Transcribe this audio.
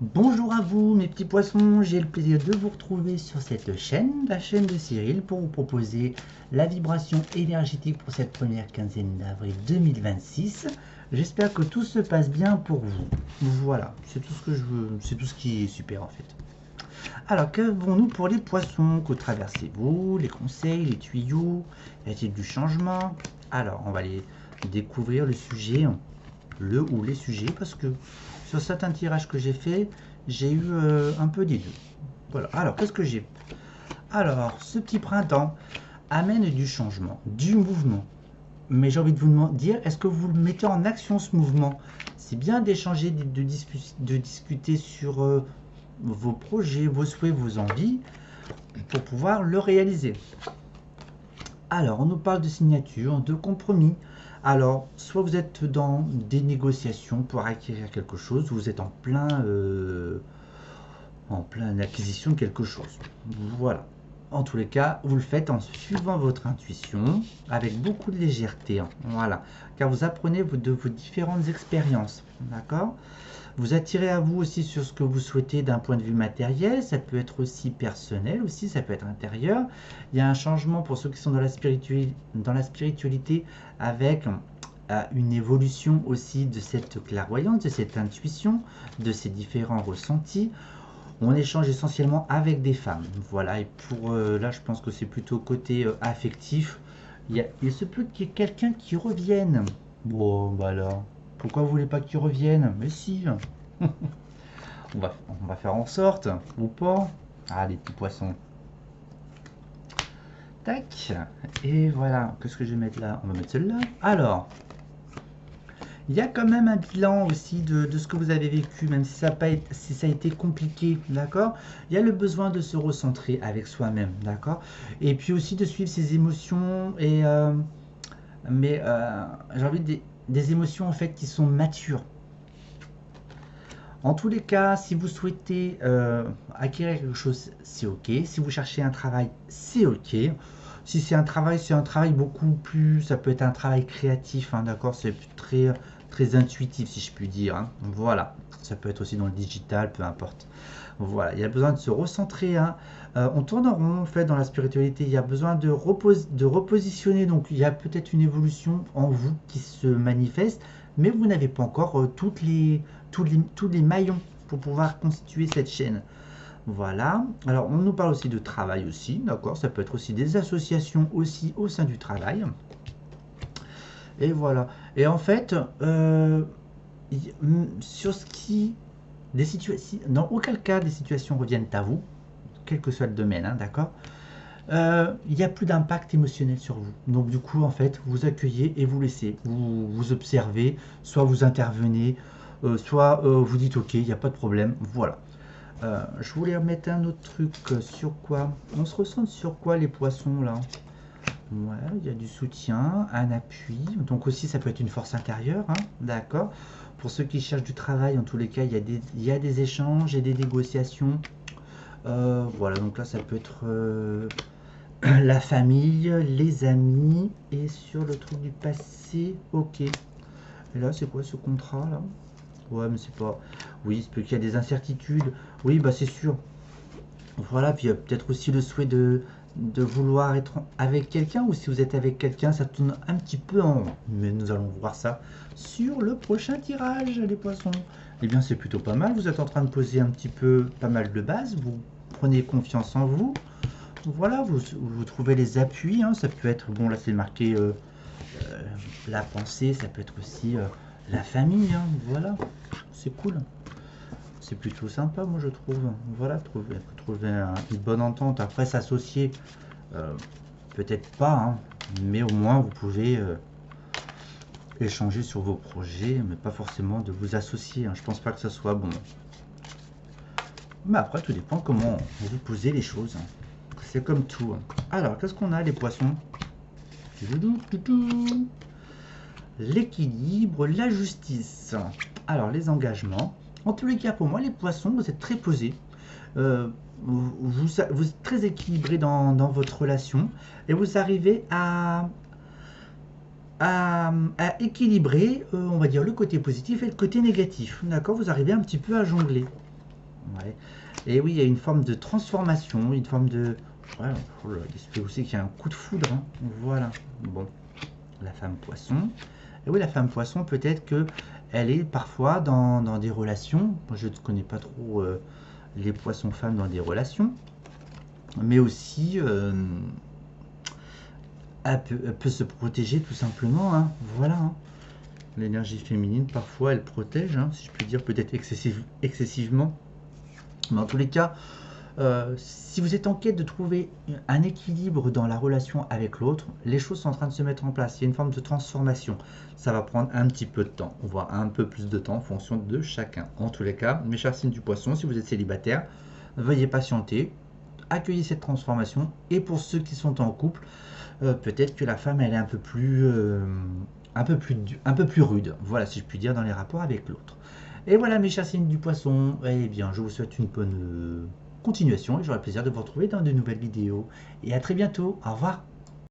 Bonjour à vous mes petits poissons, j'ai le plaisir de vous retrouver sur cette chaîne, la chaîne de Cyril, pour vous proposer la vibration énergétique pour cette première quinzaine d'avril 2026. J'espère que tout se passe bien pour vous. Voilà, c'est tout ce que je veux, c'est tout ce qui est super en fait. Alors, qu'avons-nous pour les poissons? Que traversez-vous? Les conseils, les tuyaux? Y a-t-il du changement? Alors, on va aller découvrir le sujet, le ou les sujets, parce que sur certains tirages que j'ai fait, j'ai eu un peu des deux. Voilà. Alors, qu'est-ce que j'ai? Alors, ce petit printemps amène du changement, du mouvement. Mais j'ai envie de vous dire, est-ce que vous le mettez en action ce mouvement? C'est bien d'échanger, de discuter sur vos projets, vos souhaits, vos envies, pour pouvoir le réaliser. Alors, on nous parle de signature, de compromis. Alors, soit vous êtes dans des négociations pour acquérir quelque chose, ou vous êtes en plein acquisition de quelque chose. Voilà. En tous les cas, vous le faites en suivant votre intuition, avec beaucoup de légèreté. Voilà. Car vous apprenez de vos différentes expériences. D'accord? Vous attirez à vous aussi sur ce que vous souhaitez d'un point de vue matériel, ça peut être aussi personnel, aussi ça peut être intérieur. Il y a un changement pour ceux qui sont dans la spiritualité avec une évolution aussi de cette clairvoyance, de cette intuition, de ces différents ressentis. On échange essentiellement avec des femmes. Voilà, et pour là je pense que c'est plutôt côté affectif. Il se peut qu'il y ait quelqu'un qui revienne. Bon, bah alors, pourquoi vous voulez pas qu'il revienne? Mais si, on va faire en sorte, ou pas. Ah, les petits poissons. Tac. Et voilà, qu'est-ce que je vais mettre là? On va mettre celle-là. Alors, il y a quand même un bilan aussi de ce que vous avez vécu, même si ça a, pas été, si ça a été compliqué, d'accord? Il y a le besoin de se recentrer avec soi-même, d'accord? Et puis aussi de suivre ses émotions, mais j'ai envie des émotions en fait qui sont matures. En tous les cas, si vous souhaitez acquérir quelque chose, c'est ok. Si vous cherchez un travail, c'est ok. Si c'est un travail beaucoup plus, ça peut être un travail créatif, hein, d'accord? C'est très, très intuitif, si je puis dire, hein. Voilà. Ça peut être aussi dans le digital, peu importe. Voilà, il y a besoin de se recentrer, hein. On tourne en rond, en fait, dans la spiritualité. Il y a besoin de repositionner. Donc, il y a peut-être une évolution en vous qui se manifeste, mais vous n'avez pas encore tous les maillons pour pouvoir constituer cette chaîne. Voilà. Alors, on nous parle aussi de travail aussi, d'accord? Ça peut être aussi des associations aussi au sein du travail. Et voilà. Et en fait, sur ce qui... Des situations, dans aucun cas des situations reviennent à vous, quel que soit le domaine, hein, d'accord? Il n'y a plus d'impact émotionnel sur vous. Donc du coup, en fait, vous accueillez et vous laissez. Vous observez, soit vous intervenez, soit vous dites ok, il n'y a pas de problème. Voilà. Je voulais remettre un autre truc sur quoi. On se ressent sur quoi les poissons là? Ouais, il y a du soutien, un appui. Donc aussi, ça peut être une force intérieure, hein, d'accord? Pour ceux qui cherchent du travail, en tous les cas, il y a des échanges et des négociations. Voilà, donc là, ça peut être la famille, les amis, et sur le truc du passé, ok. Et là, c'est quoi ce contrat là? Ouais, mais c'est pas. Oui, c'est peut qu'il y a des incertitudes. Oui, bah c'est sûr. Voilà, puis il y a peut-être aussi le souhait de vouloir être avec quelqu'un, ou si vous êtes avec quelqu'un, ça tourne un petit peu en rond. Mais nous allons voir ça sur le prochain tirage, les poissons. Eh bien, c'est plutôt pas mal. Vous êtes en train de poser un petit peu pas mal de bases. Vous prenez confiance en vous. Voilà, vous trouvez les appuis, hein. Ça peut être, bon là c'est marqué la pensée, ça peut être aussi la famille, hein. Voilà, c'est cool. C'est plutôt sympa, moi je trouve. Voilà, trouver une bonne entente. Après, s'associer, euh, peut-être pas, hein, mais au moins vous pouvez échanger sur vos projets, mais pas forcément de vous associer, hein. Je pense pas que ça soit bon. Mais après, tout dépend comment vous posez les choses, hein. C'est comme tout, hein. Alors, qu'est-ce qu'on a, les poissons? L'équilibre, la justice. Alors, les engagements. En tous les cas, pour moi, les poissons, vous êtes très posés. Vous êtes très équilibré dans votre relation et vous arrivez à équilibrer, on va dire, le côté positif et le côté négatif. D'accord? Vous arrivez un petit peu à jongler. Ouais. Et oui, il y a une forme de transformation, une forme de... Ouais, oh là, il se peut aussi qu'il y ait un coup de foudre, hein. Voilà. Bon, la femme poisson. Et oui, la femme poisson, peut-être que elle est parfois dans des relations. Moi, je ne connais pas trop les poissons femmes dans des relations. Mais aussi, elle peut se protéger tout simplement, hein. Voilà, hein. L'énergie féminine, parfois, elle protège, hein, si je puis dire, peut-être excessivement. Mais en tous les cas, si vous êtes en quête de trouver un équilibre dans la relation avec l'autre, les choses sont en train de se mettre en place. Il y a une forme de transformation. Ça va prendre un petit peu de temps, voire un peu plus de temps en fonction de chacun. En tous les cas, mes chers signes du poisson, si vous êtes célibataire, veuillez patienter, accueillez cette transformation. Et pour ceux qui sont en couple, peut-être que la femme, elle est un peu plus rude. Voilà, si je puis dire, dans les rapports avec l'autre. Et voilà, mes chers signes du poisson. Eh bien, je vous souhaite une bonne continuation et j'aurai le plaisir de vous retrouver dans de nouvelles vidéos. Et à très bientôt. Au revoir.